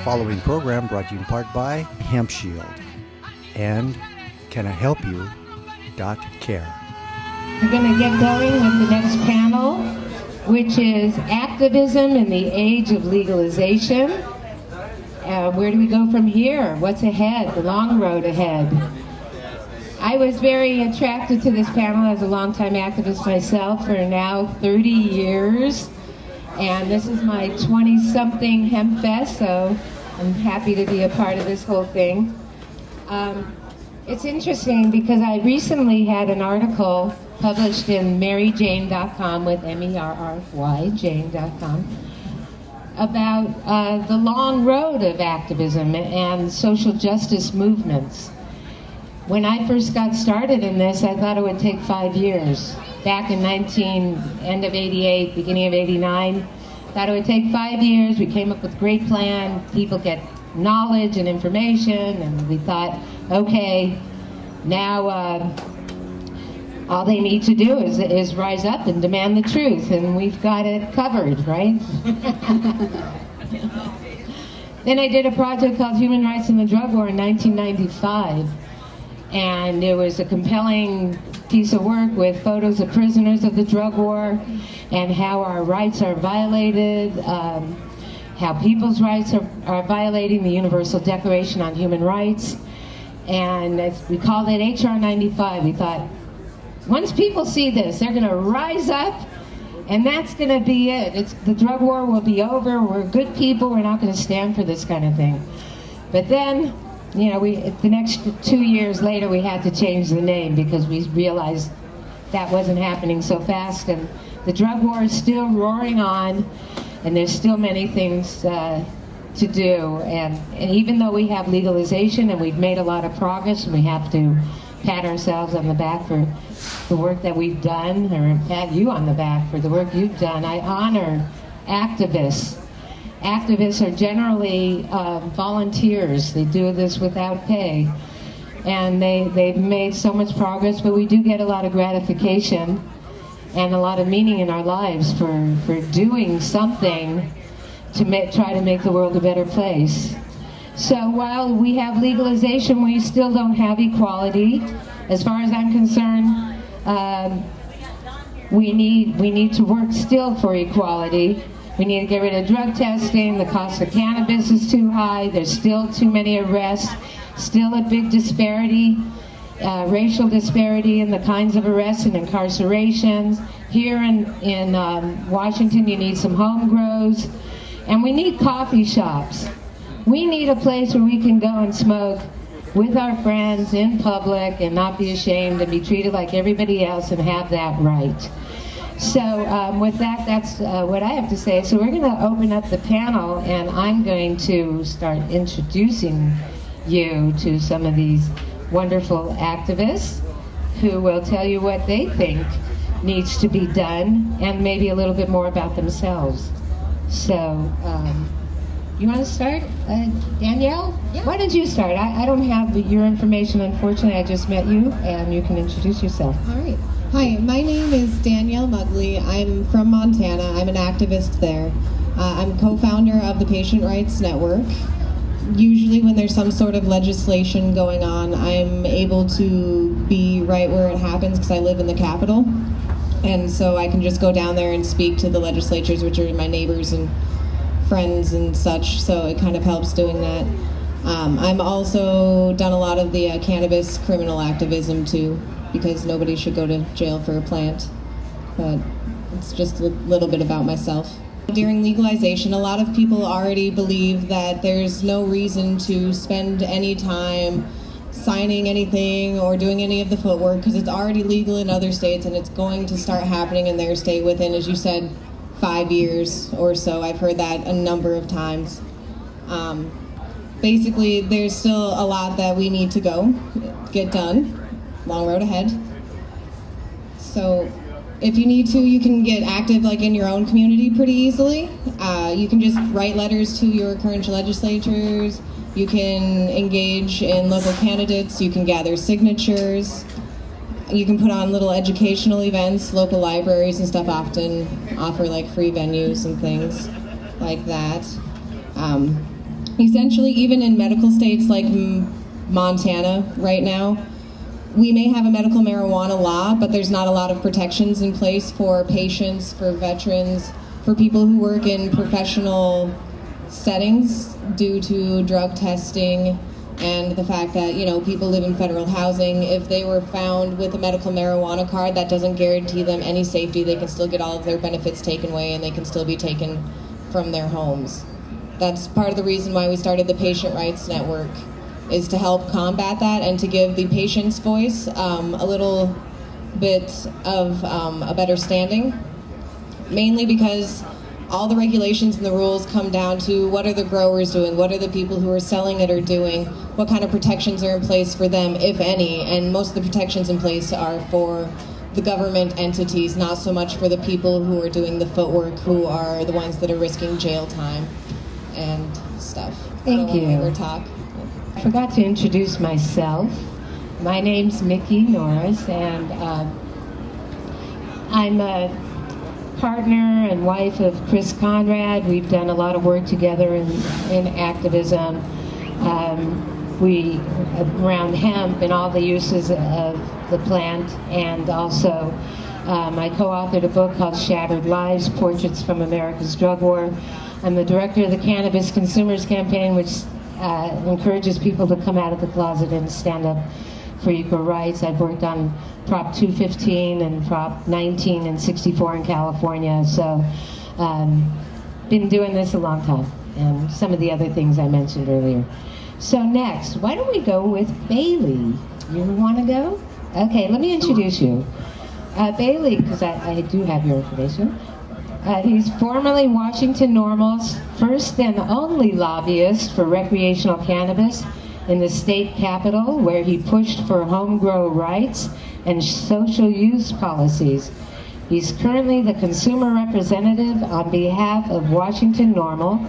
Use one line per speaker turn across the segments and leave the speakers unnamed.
following program brought to you in part by Hemp Shield and CanIHelpYou.care.
We're going to get going with the next panel, which is Activism in the Age of Legalization. Where do we go from here? What's ahead? The long road ahead. I was very attracted to this panel as a longtime activist myself for now 30 years. And this is my 20-something Hempfest, so I'm happy to be a part of this whole thing. It's interesting because I recently had an article published in maryjane.com with MERRY, Jane.com, about the long road of activism and social justice movements. When I first got started in this, I thought it would take 5 years. Back in end of 88, beginning of 89, thought it would take 5 years. We came up with a great plan. People get knowledge and information, and we thought, okay, now all they need to do is rise up and demand the truth, and we've got it covered, right? Then I did a project called Human Rights in the Drug War in 1995, and it was a compelling piece of work with photos of prisoners of the drug war and how our rights are violated, how people's rights are violating the Universal Declaration on Human Rights. And we called it HR 95. We thought, once people see this, they're going to rise up, and that's going to be it. The drug war will be over. We're good people. We're not going to stand for this kind of thing. But then, you know, the next 2 years later, we had to change the name because we realized that wasn't happening so fast. And the drug war is still roaring on, and there's still many things to do. And even though we have legalization and we've made a lot of progress, and we have to pat ourselves on the back for the work that we've done, or pat you on the back for the work you've done, I honor activists. Activists are generally volunteers. They do this without pay. And they've made so much progress, but we do get a lot of gratification and a lot of meaning in our lives for doing something to try to make the world a better place. So while we have legalization, we still don't have equality. As far as I'm concerned, we need to work still for equality. We need to get rid of drug testing. The cost of cannabis is too high. There's still too many arrests. Still a big disparity, racial disparity in the kinds of arrests and incarcerations. Here in Washington, you need some home grows. And we need coffee shops. We need a place where we can go and smoke with our friends in public and not be ashamed and be treated like everybody else and have that right. So with that, that's what I have to say. So we're going to open up the panel, and I'm going to start introducing you to some of these wonderful activists who will tell you what they think needs to be done and maybe a little bit more about themselves. So you want to start? Danielle?
Yeah.
Why don't you start? I don't have your information, unfortunately. I just met you, and you can introduce yourself.
All right. Hi, my name is Danielle Muggli. I'm from Montana. I'm an activist there. I'm co-founder of the Patient Rights Network. Usually when there's some sort of legislation going on, I'm able to be right where it happens because I live in the Capitol. And so I can just go down there and speak to the legislatures, which are my neighbors and friends and such, so it kind of helps doing that. I'm also done a lot of the cannabis criminal activism too, because nobody should go to jail for a plant. But it's just a little bit about myself. During legalization, a lot of people already believe that there's no reason to spend any time signing anything or doing any of the footwork because it's already legal in other states and it's going to start happening in their state within, as you said, 5 years or so. I've heard that a number of times. Basically, there's still a lot that we need to get done. Long road ahead. So if you need to, you can get active like in your own community pretty easily. You can just write letters to your current legislatures. You can engage in local candidates. You can gather signatures. You can put on little educational events. Local libraries and stuff often offer like free venues and things like that. Essentially, even in medical states like Montana right now, we may have a medical marijuana law, but there's not a lot of protections in place for patients, for veterans, for people who work in professional settings due to drug testing and the fact that, you know, people live in federal housing. If they were found with a medical marijuana card, that doesn't guarantee them any safety. They can still get all of their benefits taken away, and they can still be taken from their homes. That's part of the reason why we started the Patient Rights Network, is to help combat that and to give the patient's voice a little bit of a better standing, mainly because all the regulations and the rules come down to what are the growers doing, what are the people who are selling it are doing, what kind of protections are in place for them, if any, and most of the protections in place are for the government entities, not so much for the people who are doing the footwork, who are the ones that are risking jail time and stuff.
Thank you.
Talk.
I forgot to introduce myself. My name's Mikki Norris, and I'm a partner and wife of Chris Conrad. We've done a lot of work together in activism. We around hemp and all the uses of the plant, and also I co-authored a book called Shattered Lives, Portraits from America's Drug War. I'm the director of the Cannabis Consumers Campaign, which encourages people to come out of the closet and stand up for equal rights. I've worked on Prop 215 and Prop 19 and 64 in California, so been doing this a long time, and some of the other things I mentioned earlier. So next, why don't we go with Bailey? You want to go? Okay, let me introduce you. Bailey, because I do have your information. He's formerly Washington Normal's first and only lobbyist for recreational cannabis in the state capitol, where he pushed for home grow rights and social use policies. He's currently the consumer representative on behalf of Washington Normal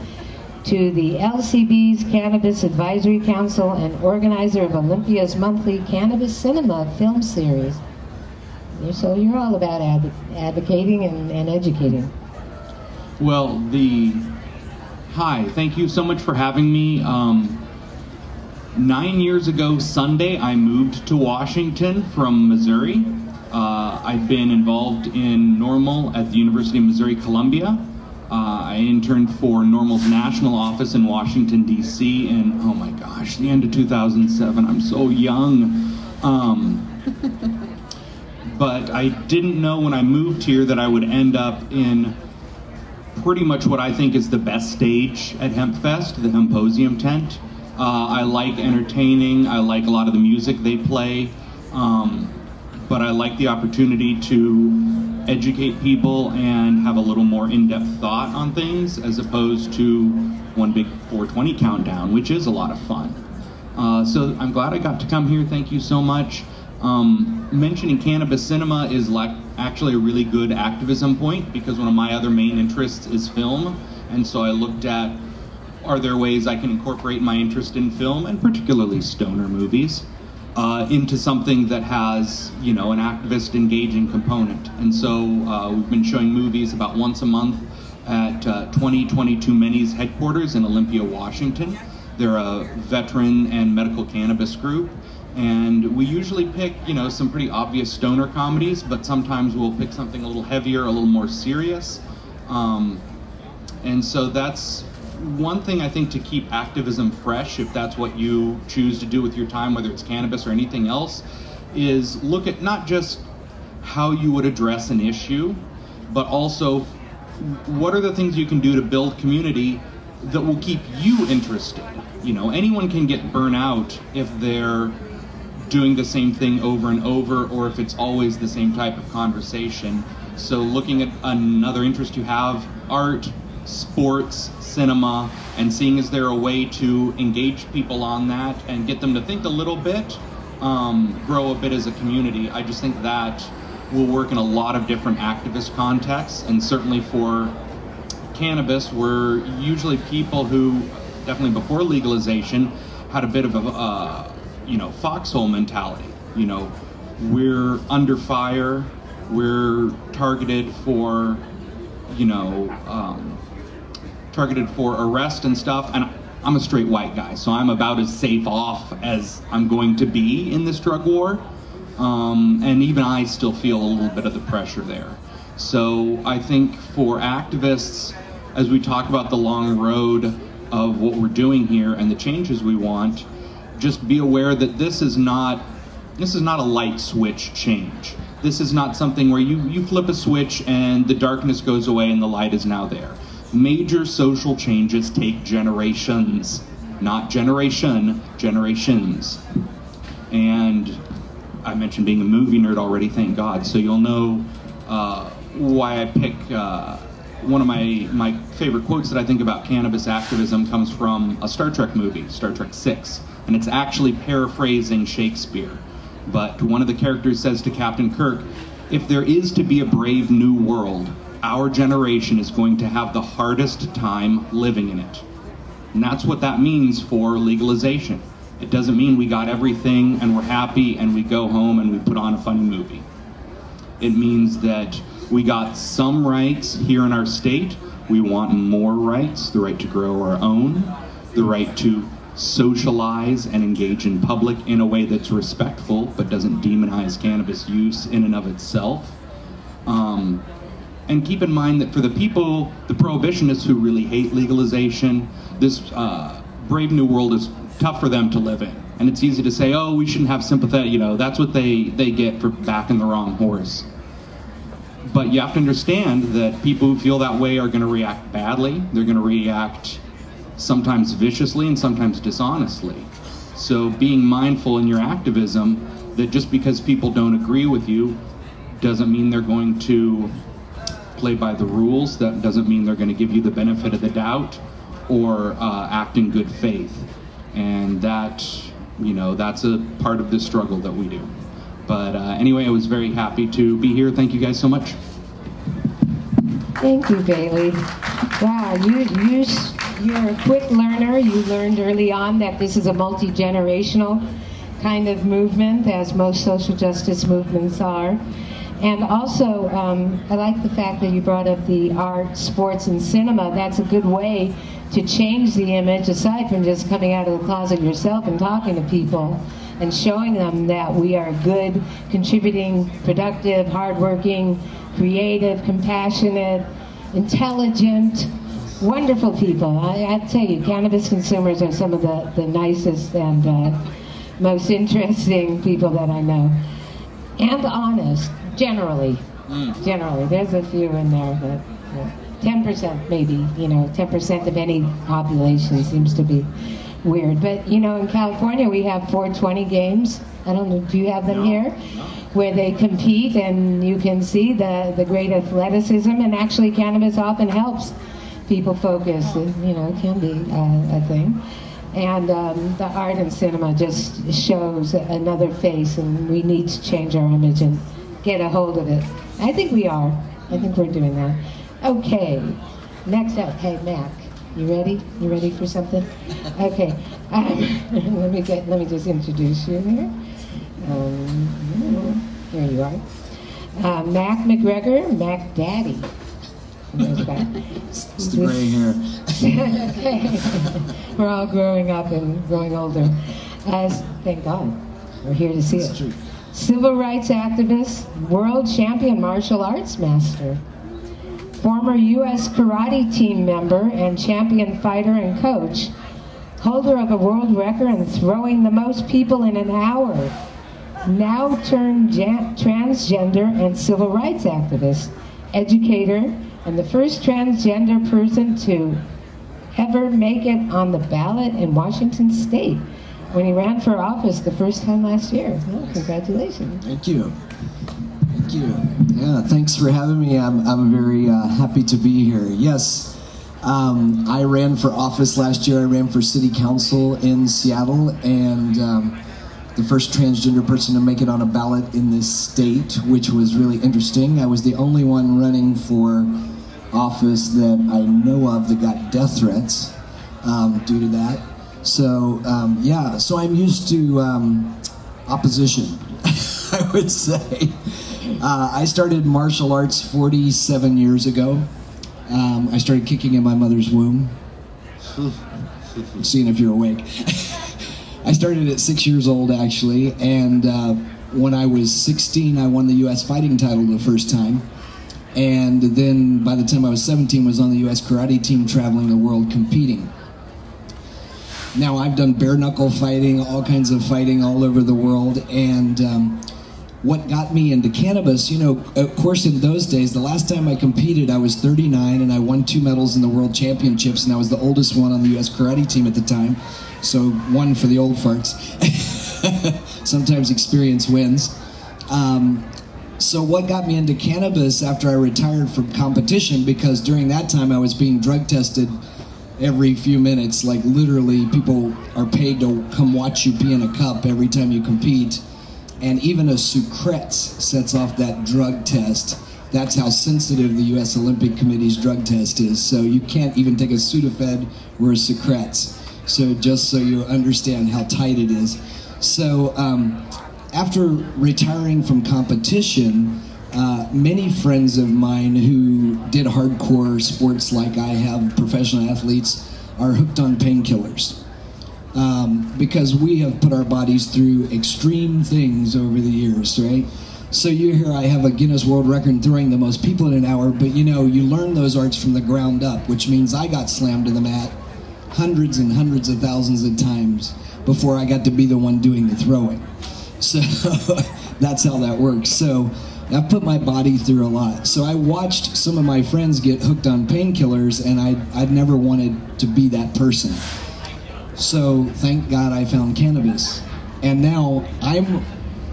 to the LCB's Cannabis Advisory Council and organizer of Olympia's monthly Cannabis Cinema film series. So you're all about advocating and educating.
Well, hi, thank you so much for having me. 9 years ago Sunday, I moved to Washington from Missouri. I've been involved in Normal at the University of Missouri-Columbia. I interned for Normal's national office in Washington, D.C. in, oh my gosh, the end of 2007. I'm so young. But I didn't know when I moved here that I would end up in pretty much what I think is the best stage at Hempfest, the Hemposium tent. I like entertaining, I like a lot of the music they play, but I like the opportunity to educate people and have a little more in-depth thought on things, as opposed to one big 420 countdown, which is a lot of fun. So I'm glad I got to come here, thank you so much. Mentioning Cannabis Cinema is actually a really good activism point, because one of my other main interests is film, and so I looked at, are there ways I can incorporate my interest in film, and particularly stoner movies, into something that has, you know, an activist engaging component. And so we've been showing movies about once a month at 2022 Many's headquarters in Olympia, Washington. They're a veteran and medical cannabis group. And we usually pick, you know, some pretty obvious stoner comedies, but sometimes we'll pick something a little heavier, a little more serious. And so that's one thing I think to keep activism fresh, if that's what you choose to do with your time, whether it's cannabis or anything else, is look at not just how you would address an issue, but also what are the things you can do to build community that will keep you interested. You know, anyone can get burnt out if they're doing the same thing over and over, or if it's always the same type of conversation. So looking at another interest you have, art, sports, cinema, and seeing is there a way to engage people on that and get them to think a little bit, grow a bit as a community. I just think that will work in a lot of different activist contexts, and certainly for cannabis, we're usually people who, definitely before legalization, had a bit of a you know, foxhole mentality. You know, we're under fire, we're targeted for, you know, targeted for arrest and stuff, and I'm a straight white guy, so I'm about as safe off as I'm going to be in this drug war. And even I still feel a little bit of the pressure there. So I think for activists, as we talk about the long road of what we're doing here and the changes we want, just be aware that this is not a light switch change. This is not something where you flip a switch and the darkness goes away and the light is now there. Major social changes take generations, not generation, generations. And I mentioned being a movie nerd already, thank God, so you'll know why I pick one of my favorite quotes that I think about cannabis activism comes from a Star Trek movie, Star Trek VI, and it's actually paraphrasing Shakespeare. But one of the characters says to Captain Kirk, if there is to be a brave new world, our generation is going to have the hardest time living in it. And that's what that means for legalization. It doesn't mean we got everything and we're happy and we go home and we put on a funny movie. It means that we got some rights here in our state. We want more rights, the right to grow our own, the right to socialize and engage in public in a way that's respectful but doesn't demonize cannabis use in and of itself. And keep in mind that for the people, the prohibitionists who really hate legalization, this brave new world is tough for them to live in. And it's easy to say, oh, we shouldn't have sympathy, that's what they get for backing the wrong horse. But you have to understand that people who feel that way are going to react badly. They're going to react sometimes viciously and sometimes dishonestly. So being mindful in your activism that just because people don't agree with you doesn't mean they're going to play by the rules. That doesn't mean they're going to give you the benefit of the doubt or act in good faith. And that, that's a part of the struggle that we do. But anyway, I was very happy to be here. Thank you guys so much.
Thank you, Bailey. Wow, you're a quick learner. You learned early on that this is a multi-generational kind of movement, as most social justice movements are. And also, I like the fact that you brought up the art, sports, and cinema. That's a good way to change the image, aside from just coming out of the closet yourself and talking to people and showing them that we are good, contributing, productive, hardworking, creative, compassionate, intelligent, wonderful people. I tell you, cannabis consumers are some of the nicest and most interesting people that I know. And honest, generally. Generally. There's a few in there, but 10% maybe, 10% of any population seems to be weird. But, in California we have 420 games. I don't know, do you have them here? Where they compete and you can see the great athleticism, and actually cannabis often helps people focus. It can be a thing. And the art and cinema just shows another face, and we need to change our image and get a hold of it. I think we are. I think we're doing that. Okay, next up, hey Mac, you ready? You ready for something? Okay, let me just introduce you here. Here you are. Mac McGregor, Mac Daddy.
It's the gray hair.
Okay. We're all growing up and growing older. Thank God, we're here to see it.
True.
Civil rights activist, world champion martial arts master, former U.S. karate team member and champion fighter and coach, holder of a world record in throwing the most people in an hour, now turned transgender and civil rights activist, educator, and the first transgender person to ever make it on the ballot in Washington State when he ran for office the first time last year. Well, congratulations.
Thank you. Thank you. Yeah, thanks for having me. I'm very happy to be here. Yes, I ran for office last year. I ran for city council in Seattle, and the first transgender person to make it on a ballot in this state, which was really interesting. I was the only one running for office that I know of that got death threats due to that. So yeah, so I'm used to opposition, I would say. I started martial arts 47 years ago. I started kicking in my mother's womb. seeing if you're awake. I started at 6 years old, actually, and when I was 16, I won the U.S. fighting title the first time. And then by the time I was 17, I was on the U.S. karate team traveling the world competing. Now, I've done bare-knuckle fighting, all kinds of fighting all over the world, and what got me into cannabis, you know, of course in those days, the last time I competed, I was 39, and I won 2 medals in the World Championships, and I was the oldest one on the U.S. karate team at the time, so one for the old farts. Sometimes experience wins. So what got me into cannabis after I retired from competition, because during that time I was being drug tested every few minutes, like literally people are paid to come watch you pee in a cup every time you compete, and even a Sucrets sets off that drug test. That's how sensitive the U.S. Olympic Committee's drug test is, so you can't even take a Sudafed or a Sucrets. So just so you understand how tight it is. So after retiring from competition, many friends of mine who did hardcore sports like I have, professional athletes, are hooked on painkillers. Because we have put our bodies through extreme things over the years, right? So you hear I have a Guinness World Record in throwing the most people in an hour, but you know, you learn those arts from the ground up, which means I got slammed to the mat hundreds and hundreds of thousands of times before I got to be the one doing the throwing. So that's how that works. So I've put my body through a lot. So I watched some of my friends get hooked on painkillers, and I'd never wanted to be that person. So thank God I found cannabis. And now I'm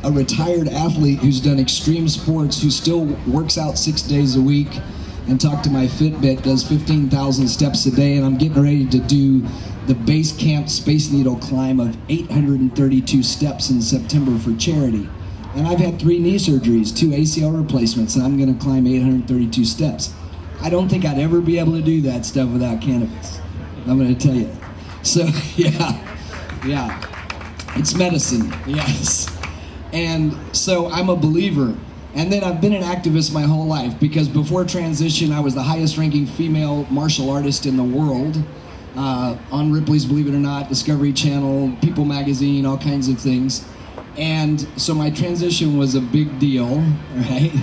a retired athlete who's done extreme sports, who still works out 6 days a week, and talk to my Fitbit, does 15,000 steps a day, and I'm getting ready to do the base camp Space Needle climb of 832 steps in September for charity. And I've had 3 knee surgeries, 2 ACL replacements, and I'm gonna climb 832 steps. I don't think I'd ever be able to do that stuff without cannabis. I'm gonna tell you. So, yeah, it's medicine, yes. And so I'm a believer. And then I've been an activist my whole life, because before transition, I was the highest ranking female martial artist in the world, on Ripley's Believe It or Not, Discovery Channel, People Magazine, all kinds of things. And so my transition was a big deal, right?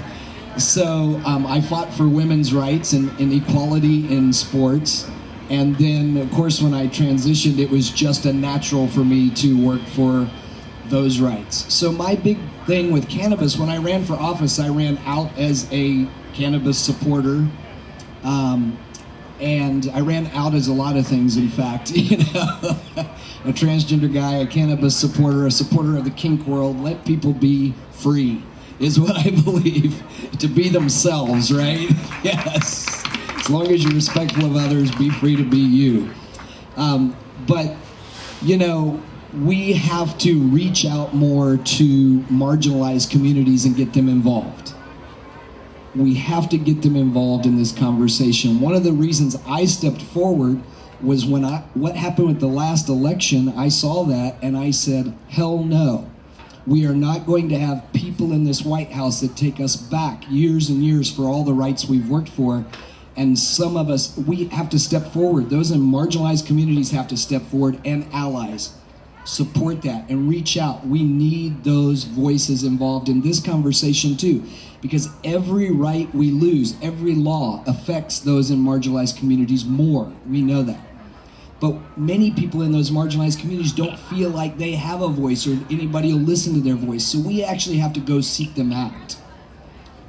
So I fought for women's rights and equality in sports. And then, of course, when I transitioned, it was just a natural for me to work for those rights. So my big thing with cannabis, when I ran for office, I ran out as a cannabis supporter. And I ran out as a lot of things, in fact, you know, a transgender guy, a cannabis supporter, a supporter of the kink world. Let people be free is what I believe, to be themselves, right? Yes. As long as you're respectful of others, be free to be you. But, you know, we have to reach out more to marginalized communities and get them involved. We have to get them involved in this conversation. One of the reasons I stepped forward was when what happened with the last election, I saw that and I said, hell no. We are not going to have people in this White House that take us back years and years for all the rights we've worked for. And some of us, we have to step forward. Those in marginalized communities have to step forward, and allies. Support that and reach out. We need those voices involved in this conversation too, because every right we lose, every law affects those in marginalized communities more. We know that. But many people in those marginalized communities don't feel like they have a voice or anybody will listen to their voice. So we actually have to go seek them out.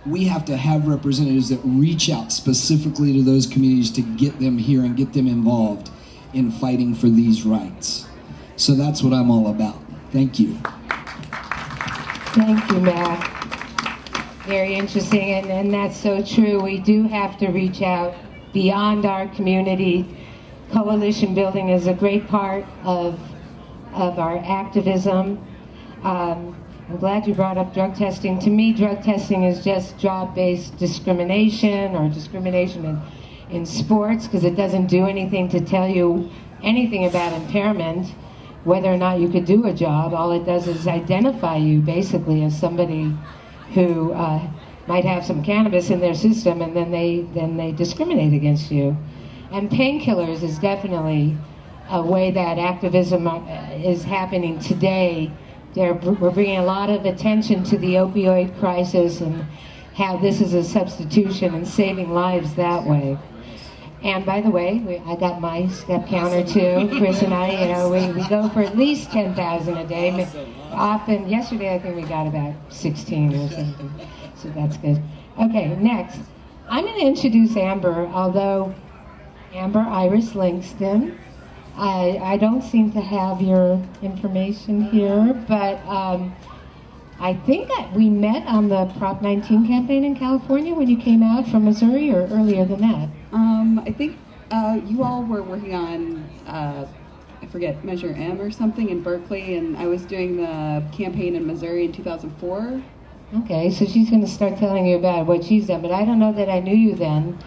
We have to have representatives that reach out specifically to those communities to get them here and get them involved in fighting for these rights. So that's what I'm all about. Thank you.
Thank you, Matt. Very interesting, and that's so true. We do have to reach out beyond our community. Coalition building is a great part of our activism. I'm glad you brought up drug testing. To me, drug testing is just job-based discrimination, or discrimination in sports, because it doesn't do anything to tell you anything about impairment, whether or not you could do a job. All it does is identify you basically as somebody who might have some cannabis in their system, and then they discriminate against you. And painkillers is definitely way that activism is happening today. We're bringing a lot of attention to the opioid crisis and how this is a substitution and saving lives that way. And by the way, I got my step counter too. Chris and I, we go for at least 10,000 a day. Awesome. Often, yesterday I think we got about 16 or something. So that's good. Okay, next. I'm going to introduce Amber, although Amber Iris Langston. I don't seem to have your information here, but I think that we met on the Prop 19 campaign in California when you came out from Missouri, or earlier than that?
I think you all were working on, I forget, Measure M or something in Berkeley, and I was doing the campaign in Missouri in 2004.
Okay, so she's going to start telling you about what she's done, but I don't know that I knew you then.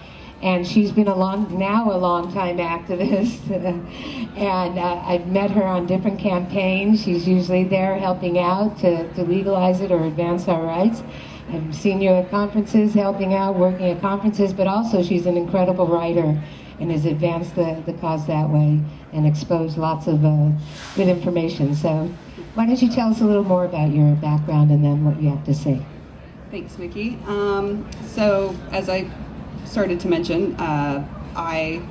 And she's been a long time activist, and I've met her on different campaigns. She's usually there helping out to legalize it or advance our rights. I've seen you at conferences, helping out, working at conferences, but also she's an incredible writer and has advanced the cause that way and exposed lots of good information. So why don't you tell us a little more about your background and then what you have to say.
Thanks, Mikki. So as I started to mention, I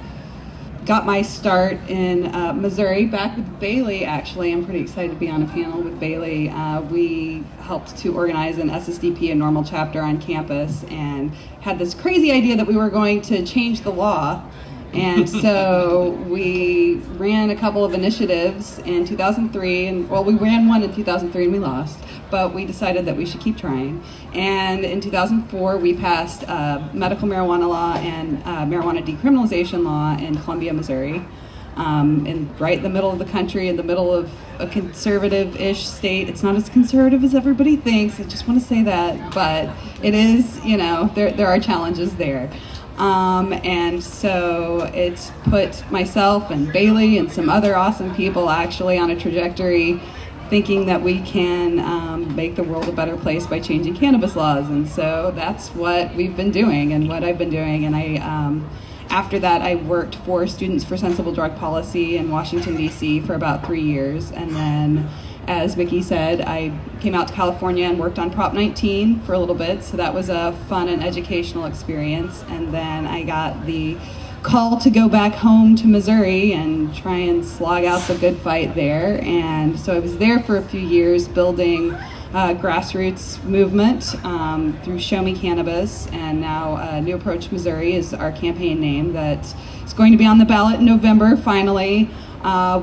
got my start in Missouri, back with Bailey, actually. I'm pretty excited to be on a panel with Bailey. We helped to organize an SSDP, a normal chapter on campus, and had this crazy idea that we were going to change the law. And so we ran a couple of initiatives in 2003, and well, we ran one in 2003 and we lost, but we decided that we should keep trying. And in 2004, we passed medical marijuana law and marijuana decriminalization law in Columbia, Missouri, right in the middle of the country, in the middle of a conservative-ish state. It's not as conservative as everybody thinks, I just want to say that, but it is, there are challenges there. And so it's put myself and Bailey and some other awesome people actually on a trajectory thinking that we can make the world a better place by changing cannabis laws. And so that's what we've been doing and what I've been doing. And after that, I worked for Students for Sensible Drug Policy in Washington, D.C. for about 3 years. And then, as Mikki said, I came out to California and worked on Prop 19 for a little bit, so that was a fun and educational experience. And then I got the call to go back home to Missouri and try and slog out the good fight there. And so I was there for a few years building a grassroots movement through Show Me Cannabis, and now New Approach Missouri is our campaign name that is going to be on the ballot in November, finally.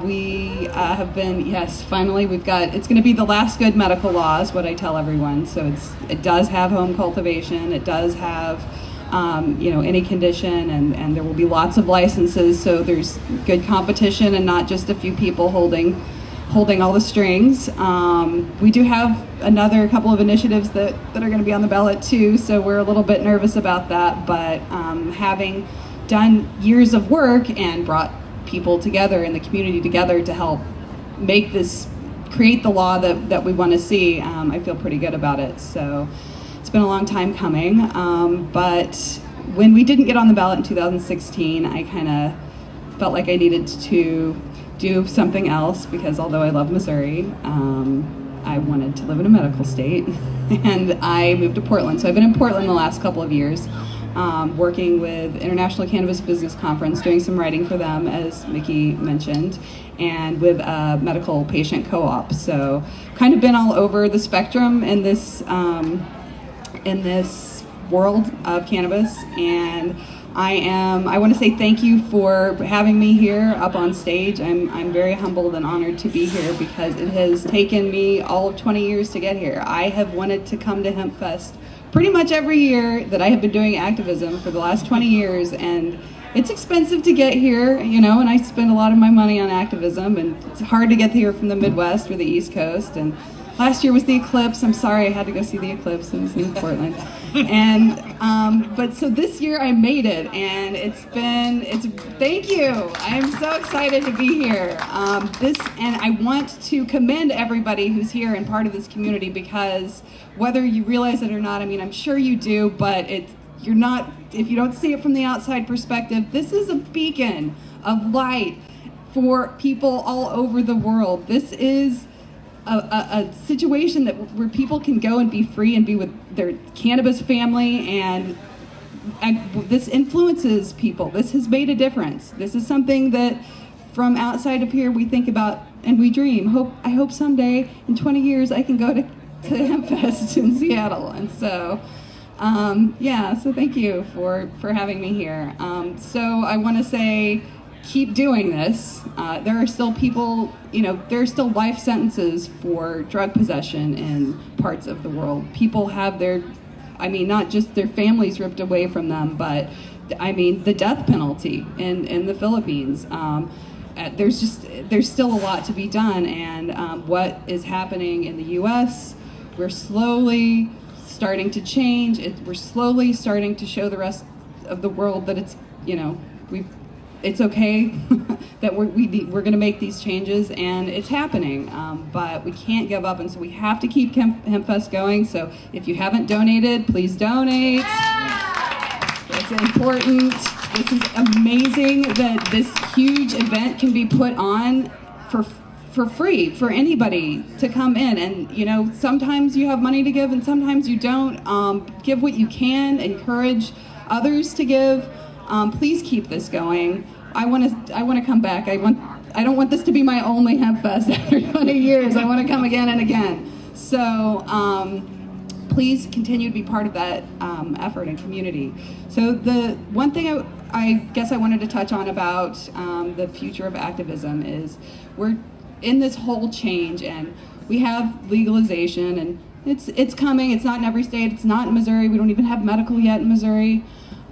We have been, yes, finally we've got, it's going to be the last good medical law is what I tell everyone. So it does have home cultivation, it does have, any condition, and there will be lots of licenses, so there's good competition and not just a few people holding all the strings. We do have another couple of initiatives that are going to be on the ballot too, so we're a little bit nervous about that, but having done years of work and brought people together in the community together to help create the law that we want to see, I feel pretty good about it. So it's been a long time coming, but when we didn't get on the ballot in 2016, I kind of felt like I needed to do something else, because although I love Missouri, I wanted to live in a medical state, and I moved to Portland. So I've been in Portland the last couple of years, working with International Cannabis Business Conference, doing some writing for them, as Mikki mentioned, and with a medical patient co-op. So kind of been all over the spectrum in this world of cannabis, and I want to say thank you for having me here up on stage. I'm very humbled and honored to be here, because it has taken me all of 20 years to get here. I have wanted to come to Hempfest pretty much every year that I have been doing activism for the last 20 years, and it's expensive to get here, and I spend a lot of my money on activism, and it's hard to get here from the Midwest or the East Coast. And last year was the eclipse. I'm sorry I had to go see the eclipse in Portland. And but so this year I made it, and thank you. I am so excited to be here. And I want to commend everybody who's here and part of this community, because whether you realize it or not, I'm sure you do, but if you don't see it from the outside perspective, this is a beacon of light for people all over the world. This is a situation where people can go and be free and be with their cannabis family, and this influences people. This has made a difference. This is something that from outside of here we think about and we dream. I hope someday in 20 years I can go to Hempfest in Seattle. And so so thank you for having me here. So I want to say, keep doing this. There are still people, there are still life sentences for drug possession in parts of the world. People have not just their families ripped away from them, but the death penalty in the Philippines. There's still a lot to be done, and what is happening in the U.S., we're slowly starting to change. We're slowly starting to show the rest of the world that it's okay that we're going to make these changes, and it's happening. But we can't give up, and so we have to keep Hempfest going. So if you haven't donated, please donate. It's important. This is amazing that this huge event can be put on for free for anybody to come in. And sometimes you have money to give and sometimes you don't. Give what you can. Encourage others to give. Please keep this going. I want to come back. I don't want this to be my only Hempfest after 20 years. I want to come again and again. So please continue to be part of that effort and community. So the one thing I guess I wanted to touch on about the future of activism is we're in this whole change, and we have legalization, and it's coming. It's not in every state. It's not in Missouri. We don't even have medical yet in Missouri.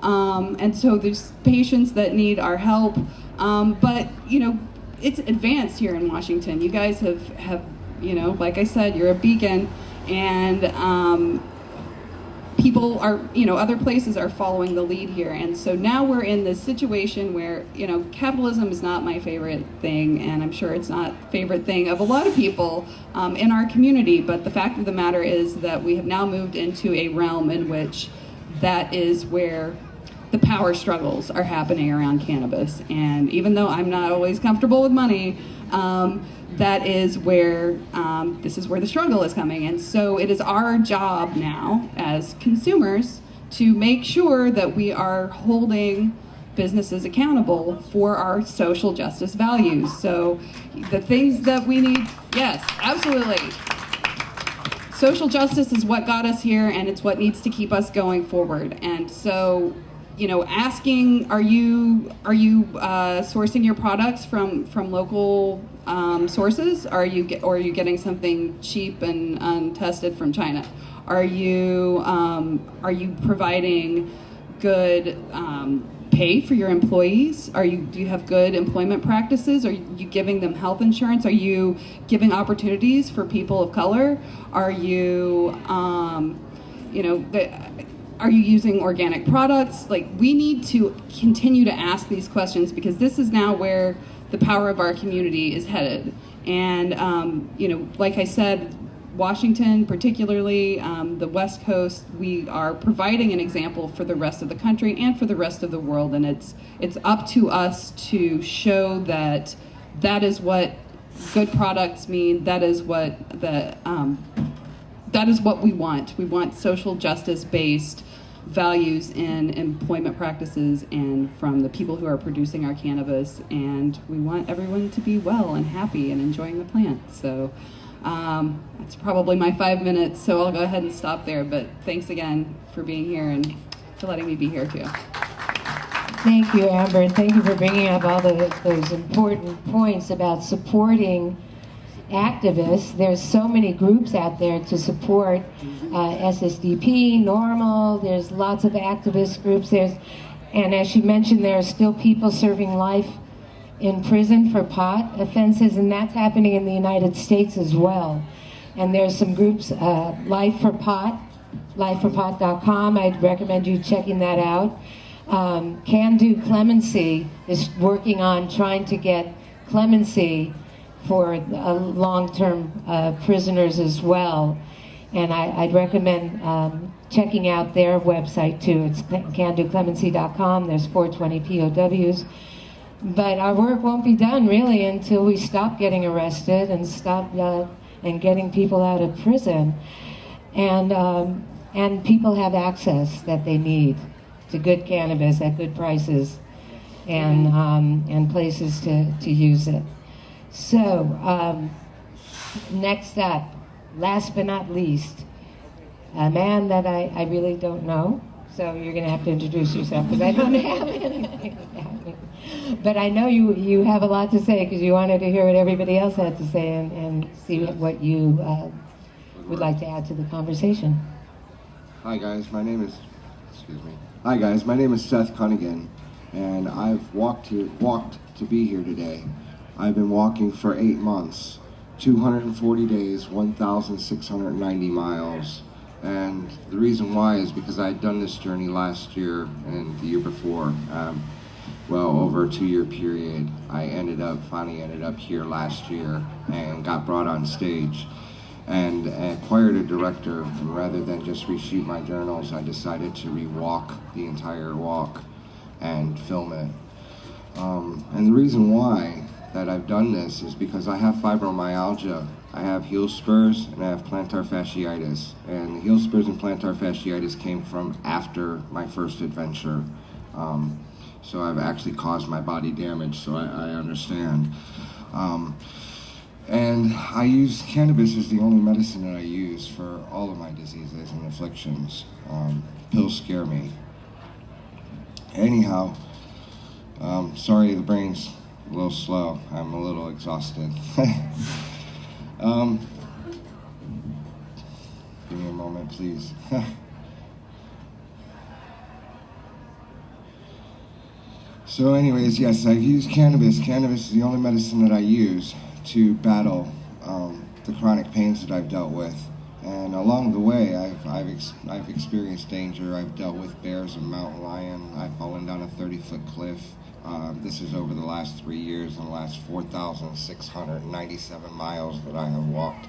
And so there's patients that need our help. But it's advanced here in Washington. You guys have like I said, you're a beacon, and people are, other places are following the lead here. And so now we're in this situation where, capitalism is not my favorite thing, and I'm sure it's not favorite thing of a lot of people in our community. But the fact of the matter is that we have now moved into a realm in which that is where the power struggles are happening around cannabis. And even though I'm not always comfortable with money, that is where, this is where the struggle is coming. And so it is our job now as consumers to make sure that we are holding businesses accountable for our social justice values. So the things that we need, yes, absolutely. Social justice is what got us here, and it's what needs to keep us going forward. And so, asking, are you sourcing your products from local sources? Are you getting something cheap and untested from China? Are you providing good pay for your employees? Do you have good employment practices? Are you giving them health insurance? Are you giving opportunities for people of color? Are you are you using organic products? Like, we need to continue to ask these questions, because this is now where the power of our community is headed. And, like I said, Washington, particularly the West Coast, we are providing an example for the rest of the country and for the rest of the world. And it's up to us to show that that is what good products mean. That is what that is what we want. We want social justice-based values in employment practices and from the people who are producing our cannabis, and we want everyone to be well and happy and enjoying the plant. So that's probably my 5 minutes, so I'll go ahead and stop there, but thanks again for being here and for letting me be here too.
Thank you, Amber, and thank you for bringing up all those important points about supporting activists. There's so many groups out there to support SSDP, Normal. There's lots of activist groups. And as she mentioned, there are still people serving life in prison for pot offenses, and that's happening in the United States as well. And there's some groups, Life for Pot, lifeforpot.com. I'd recommend you checking that out. Can Do Clemency is working on trying to get clemency for long-term prisoners as well. And I'd recommend checking out their website too. It's candoclemency.com. There's 420 POWs. But our work won't be done really until we stop getting arrested and stop and getting people out of prison, and people have access that they need to good cannabis at good prices, and places to use it. So next up, last but not least, a man that I really don't know. So you're going to have to introduce yourself because I don't have anything about me. But I know you have a lot to say because you wanted to hear what everybody else had to say and see what you would like to add to the conversation.
Hi guys, my name is Hi guys, my name is Seth Cunningham, and I've walked to be here today. I've been walking for 8 months, 240 days, 1,690 miles. And the reason why is because I had done this journey last year and the year before. Well, over a 2-year period. I finally ended up here last year and got brought on stage and acquired a director. And rather than just reshoot my journals, I decided to rewalk the entire walk and film it. And the reason why that I've done this is because I have fibromyalgia. I have heel spurs and I have plantar fasciitis. And the heel spurs and plantar fasciitis came from after my first adventure. So I've actually caused my body damage, so I understand. And I use cannabis as the only medicine that I use for all of my diseases and afflictions. Pills scare me. Anyhow, sorry the brain's a little slow. I'm a little exhausted. Give me a moment, please. So anyways, yes, I've used cannabis. Cannabis is the only medicine that I use to battle the chronic pains that I've dealt with. And along the way, I've experienced danger. I've dealt with bears and mountain lion. I've fallen down a 30-foot cliff. This is over the last 3 years and the last 4,697 miles that I have walked.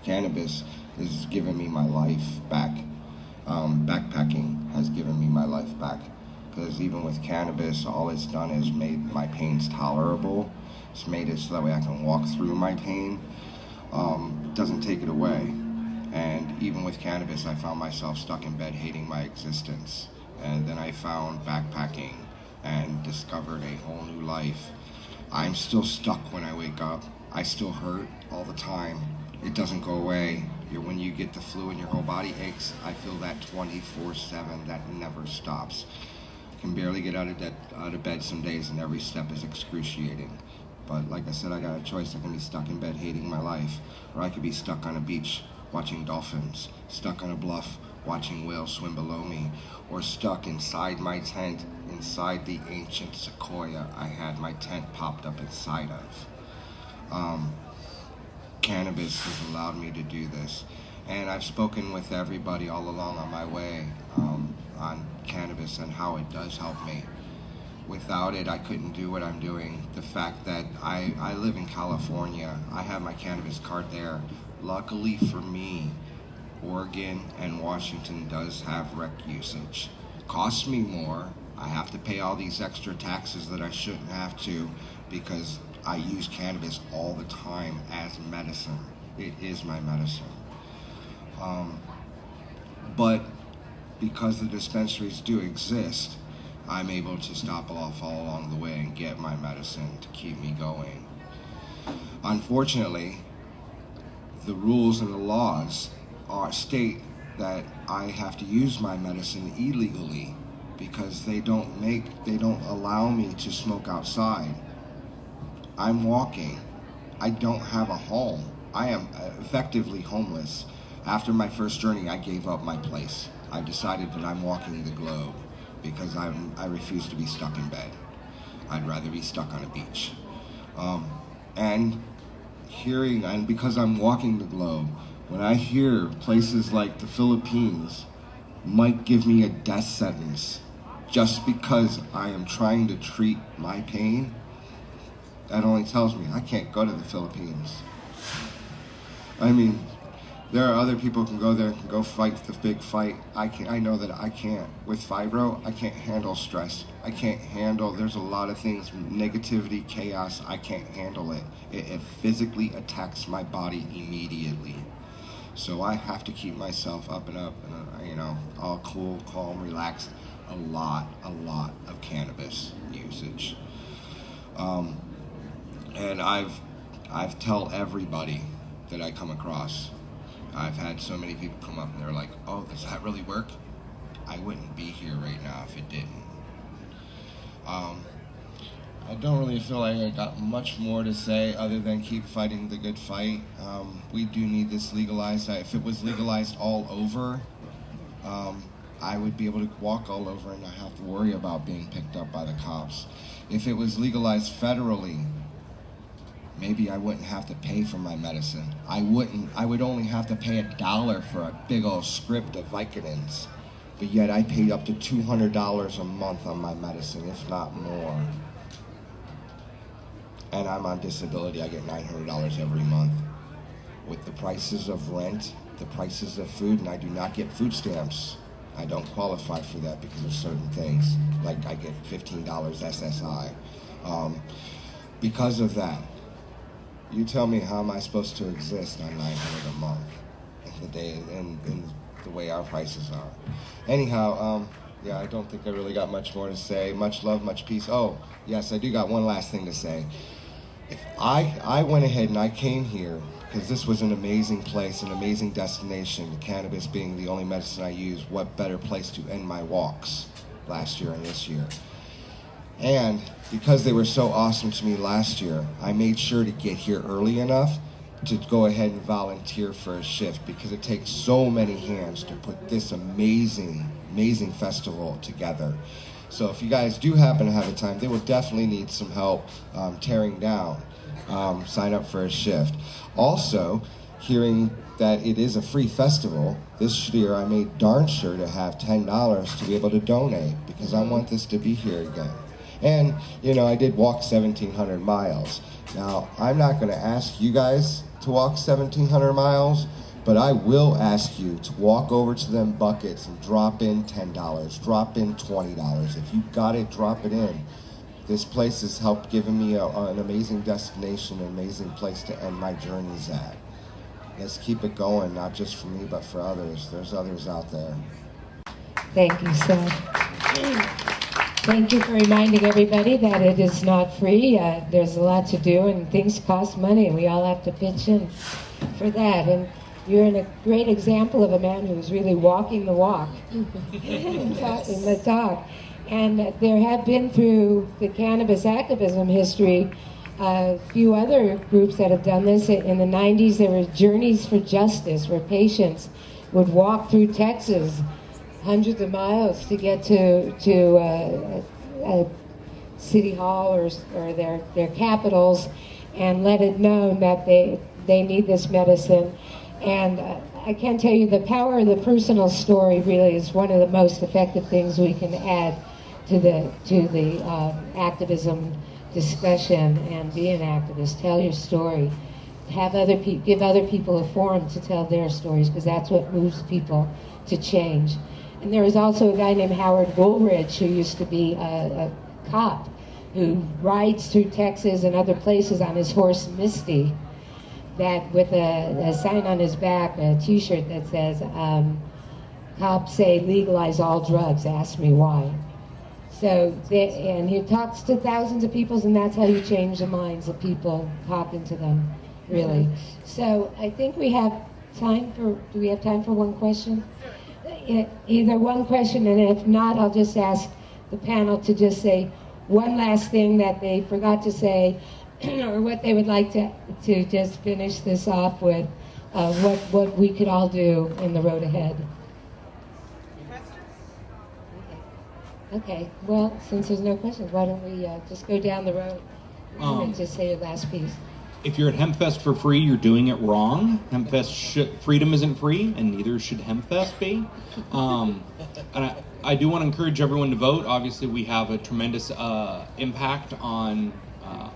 Cannabis has given me my life back. Backpacking has given me my life back. Because even with cannabis, all it's done is made my pains tolerable. It's made it so that way I can walk through my pain. It doesn't take it away. And even with cannabis, I found myself stuck in bed hating my existence. And then I found backpacking and discovered a whole new life. I'm still stuck when I wake up. I still hurt all the time. It doesn't go away. When you get the flu and your whole body aches, I feel that 24/7, that never stops. Can barely get out of bed some days, and every step is excruciating. But like I said, I got a choice. I can be stuck in bed hating my life, or I could be stuck on a beach watching dolphins, stuck on a bluff watching whales swim below me, or stuck inside my tent inside the ancient sequoia I had my tent popped up inside of. Cannabis has allowed me to do this, and I've spoken with everybody all along on my way on cannabis and how it does help me. Without it, I couldn't do what I'm doing. The fact that I live in California, I have my cannabis card there. Luckily for me, Oregon and Washington does have rec usage. Costs me more. I have to pay all these extra taxes that I shouldn't have to because I use cannabis all the time as medicine. It is my medicine. But because the dispensaries do exist, I'm able to stop off all along the way and get my medicine to keep me going. Unfortunately, the rules and the laws state that I have to use my medicine illegally because they don't allow me to smoke outside. I'm walking. I don't have a home. I am effectively homeless. After my first journey, I gave up my place. I decided that I'm walking the globe because I refuse to be stuck in bed. I'd rather be stuck on a beach. And because I'm walking the globe, when I hear places like the Philippines might give me a death sentence just because I am trying to treat my pain, that only tells me I can't go to the Philippines. I mean, There are other people who can go there, can go fight the big fight. I know that I can't. With fibro, I can't handle stress. I can't handle, there's a lot of things, negativity, chaos, I can't handle it. It physically attacks my body immediately. So I have to keep myself up and all cool, calm, relaxed. A lot of cannabis usage. And I've tell everybody that I come across. I've had so many people come up and they're like, oh, does that really work? I wouldn't be here right now if it didn't. I don't really feel like I got much more to say other than keep fighting the good fight. We do need this legalized. If it was legalized all over, I would be able to walk all over and not have to worry about being picked up by the cops. If it was legalized federally, maybe I wouldn't have to pay for my medicine. I would only have to pay $1 for a big old script of Vicodins. But yet I paid up to $200 a month on my medicine, if not more. And I'm on disability, I get $900 every month. With the prices of rent, the prices of food, and I do not get food stamps. I don't qualify for that because of certain things. Like I get $15 SSI. Because of that, you tell me how am I supposed to exist on $900 a month in the way our prices are. Anyhow, yeah, I don't think I really got much more to say. Much love, much peace. Oh, yes, I do got one last thing to say. If I went ahead and I came here because this was an amazing place, an amazing destination, the cannabis being the only medicine I use, what better place to end my walks last year and this year. And because they were so awesome to me last year, I made sure to get here early enough to go ahead and volunteer for a shift because it takes so many hands to put this amazing festival together. So if you guys do happen to have a time, they will definitely need some help tearing down. Sign up for a shift. Also, hearing that it is a free festival, this year I made darn sure to have $10 to be able to donate because I want this to be here again. And, I did walk 1,700 miles. Now, I'm not going to ask you guys to walk 1,700 miles, but I will ask you to walk over to them buckets and drop in $10, drop in $20. If you got it, drop it in. This place has helped giving me an amazing destination, an amazing place to end my journeys at. Let's keep it going, not just for me, but for others. There's others out there.
Thank you, sir. Thank you for reminding everybody that it is not free. There's a lot to do and things cost money and we all have to pitch in for that. And you're a great example of a man who's really walking the walk, talking the talk. And there have been through the cannabis activism history a few other groups that have done this. In the 90s, there were Journeys for Justice where patients would walk through Texas hundreds of miles to get to City Hall or their capitals and let it known that they need this medicine. And I can tell you the power of the personal story really is one of the most effective things we can add to the activism discussion and be an activist. Tell your story. Give other people a forum to tell their stories because that's what moves people to change. And there was also a guy named Howard Woolridge who used to be a cop who rides through Texas and other places on his horse Misty, that with a sign on his back, a t-shirt that says, cops say legalize all drugs, ask me why. So, and he talks to thousands of people and that's how you change the minds of people, talking to them, really. So I think we have time for one question? Either one question, and if not, I'll just ask the panel to just say one last thing that they forgot to say, or what they would like to just finish this off with, what we could all do in the road ahead. Okay, well, since there's no questions, why don't we just go down the road and just say your last piece.
If you're at Hempfest for free, you're doing it wrong. Freedom isn't free, and neither should Hempfest be. And I do want to encourage everyone to vote. Obviously, we have a tremendous impact on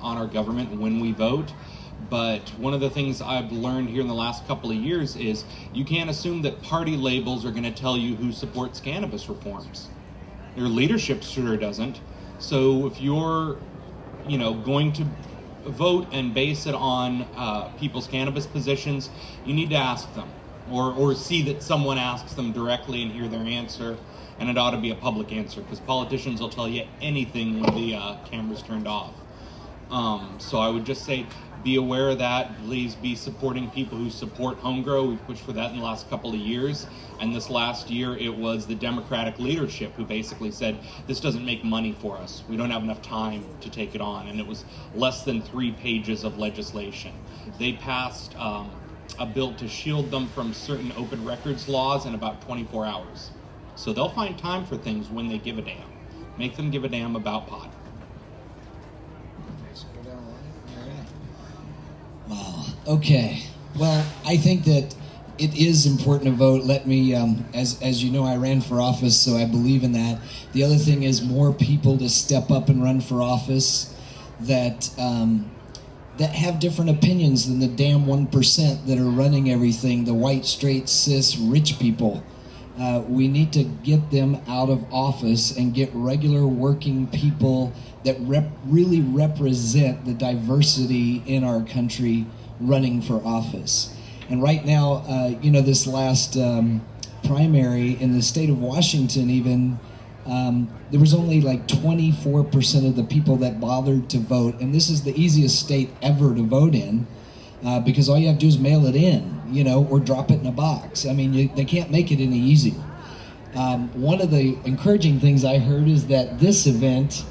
our government when we vote. But one of the things I've learned here in the last couple of years is you can't assume that party labels are going to tell you who supports cannabis reforms. Their leadership sure doesn't. So if you're, going to vote and base it on people's cannabis positions, you need to ask them, or see that someone asks them directly and hear their answer. And it ought to be a public answer, because politicians will tell you anything when the camera's turned off. So I would just say, be aware of that. Please be supporting people who support home grow. We've pushed for that in the last couple of years. And this last year, it was the Democratic leadership who basically said, this doesn't make money for us. We don't have enough time to take it on. And it was less than 3 pages of legislation. They passed a bill to shield them from certain open records laws in about 24 hours. So they'll find time for things when they give a damn. Make them give a damn about pot.
Wow. Okay. Well, I think that it is important to vote. Let me, as you know, I ran for office, so I believe in that. The other thing is more people to step up and run for office that that have different opinions than the damn 1% that are running everything, the white, straight, cis, rich people. We need to get them out of office and get regular working people that really represent the diversity in our country running for office. And right now, this last primary in the state of Washington even, there was only like 24% of the people that bothered to vote. And this is the easiest state ever to vote in because all you have to do is mail it in, or drop it in a box. I mean, they can't make it any easier. One of the encouraging things I heard is that this event,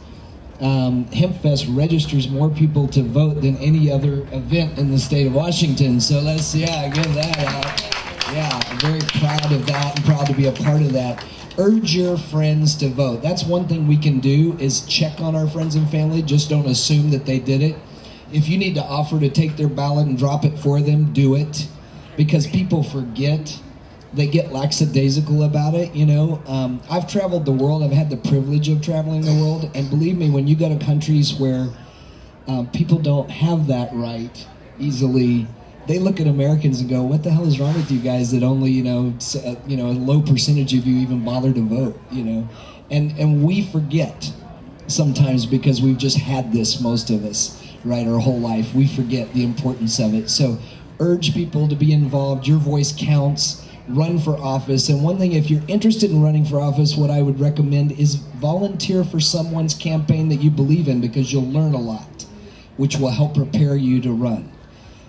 Hempfest, registers more people to vote than any other event in the state of Washington. So let's, give that out. Yeah, I'm very proud of that and proud to be a part of that. Urge your friends to vote. That's one thing we can do, is check on our friends and family. Just don't assume that they did it. If you need to offer to take their ballot and drop it for them, do it. Because people forget. They get lackadaisical about it, I've traveled the world. I've had the privilege of traveling the world. And believe me, when you go to countries where people don't have that right easily, they look at Americans and go, what the hell is wrong with you guys that only, a low percentage of you even bother to vote, And we forget sometimes because we've just had this, most of us, right, our whole life. We forget the importance of it. So urge people to be involved. Your voice counts. Run for office. And one thing, if you're interested in running for office, what I would recommend is volunteer for someone's campaign that you believe in, because you'll learn a lot, which will help prepare you to run.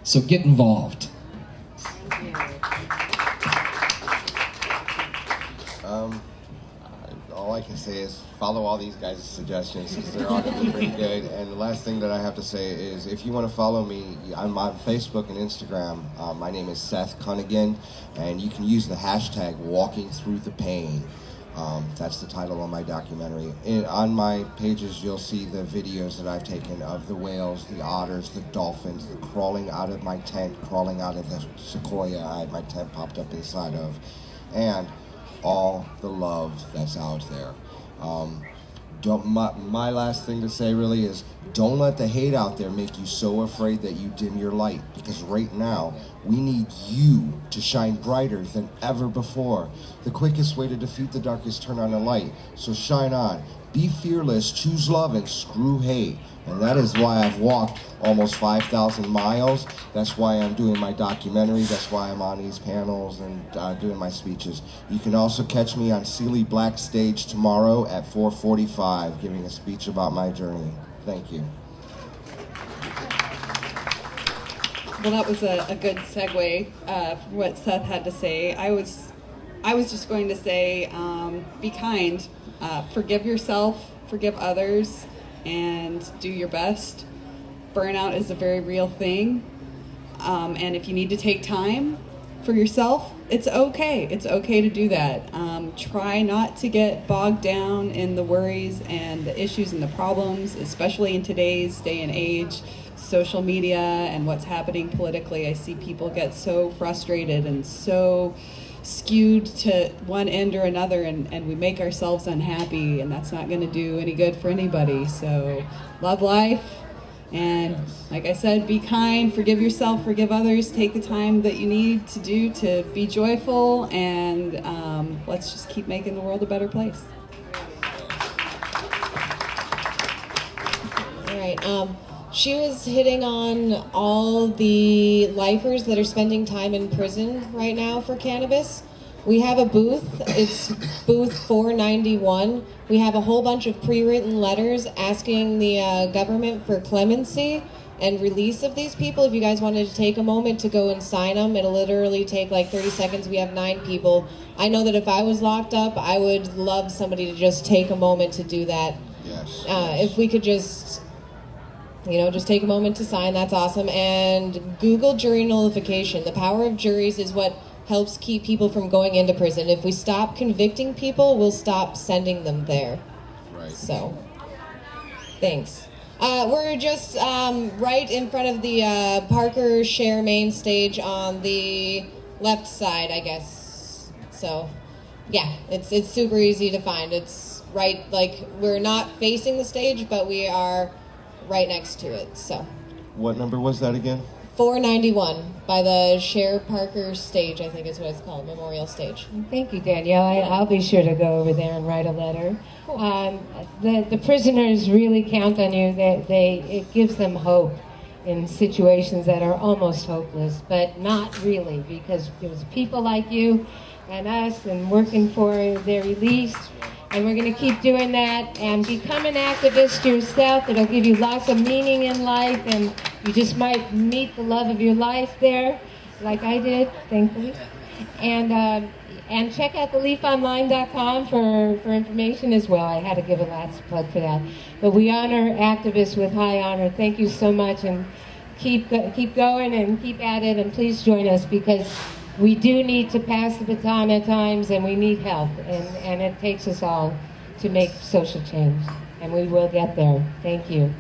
So get involved.
All I can say is follow all these guys' suggestions, because they're all going to be pretty good. And the last thing that I have to say is, if you want to follow me, I'm on Facebook and Instagram. My name is Seth Cunningham, and you can use the hashtag Walking Through the Pain. That's the title of my documentary. On my pages, you'll see the videos that I've taken of the whales, the otters, the dolphins, the crawling out of my tent, crawling out of the sequoia I had my tent popped up inside of, and all the love that's out there. My last thing to say really is, don't let the hate out there make you so afraid that you dim your light, because right now we need you to shine brighter than ever before. The quickest way to defeat the dark is turn on a light. So shine on, be fearless, choose love, and screw hate. And that is why I've walked almost 5,000 miles. That's why I'm doing my documentary. That's why I'm on these panels and doing my speeches. You can also catch me on Sealy Black Stage tomorrow at 4:45, giving a speech about my journey. Thank you.
Well, that was a good segue for what Seth had to say. I was just going to say, be kind, forgive yourself, forgive others, and do your best. Burnout is a very real thing, and if you need to take time for yourself, it's okay. It's okay to do that. Try not to get bogged down in the worries and the issues and the problems, especially in today's day and age. Social media and what's happening politically, I see people get so frustrated and so skewed to one end or another, and we make ourselves unhappy, and that's not going to do any good for anybody. So love life, And like I said, be kind, forgive yourself, forgive others, take the time that you need to do to be joyful, and let's just keep making the world a better place.
All right. She was hitting on all the lifers that are spending time in prison right now for cannabis. We have a booth. It's booth 491. We have a whole bunch of pre-written letters asking the government for clemency and release of these people. If you guys wanted to take a moment to go and sign them, it'll literally take like 30 seconds. We have 9 people. I know that if I was locked up, I would love somebody to just take a moment to do that.
Yes.
If we could just, just take a moment to sign, that's awesome. And Google jury nullification. The power of juries is what helps keep people from going into prison. If we stop convicting people, we'll stop sending them there.
Right.
So, thanks. We're just right in front of the Parker Share main stage on the left side, I guess. So, yeah, it's super easy to find. It's right, we're not facing the stage, but we are right next to it. So.
What number was that again?
491 by the Share Parker stage, I think is what it's called, Memorial Stage.
Thank you, Danielle. I'll be sure to go over there and write a letter. The prisoners really count on you. It gives them hope in situations that are almost hopeless, but not really, because there's people like you and us and working for their release. And we're going to keep doing that, and become an activist yourself. It'll give you lots of meaning in life, and you just might meet the love of your life there, like I did, thankfully. And check out theleafonline.com for information as well. I had to give a last plug for that. But we honor activists with high honor. Thank you so much, and keep going and keep at it, and please join us, because we do need to pass the baton at times, and we need help, and it takes us all to make social change, and we will get there. Thank you.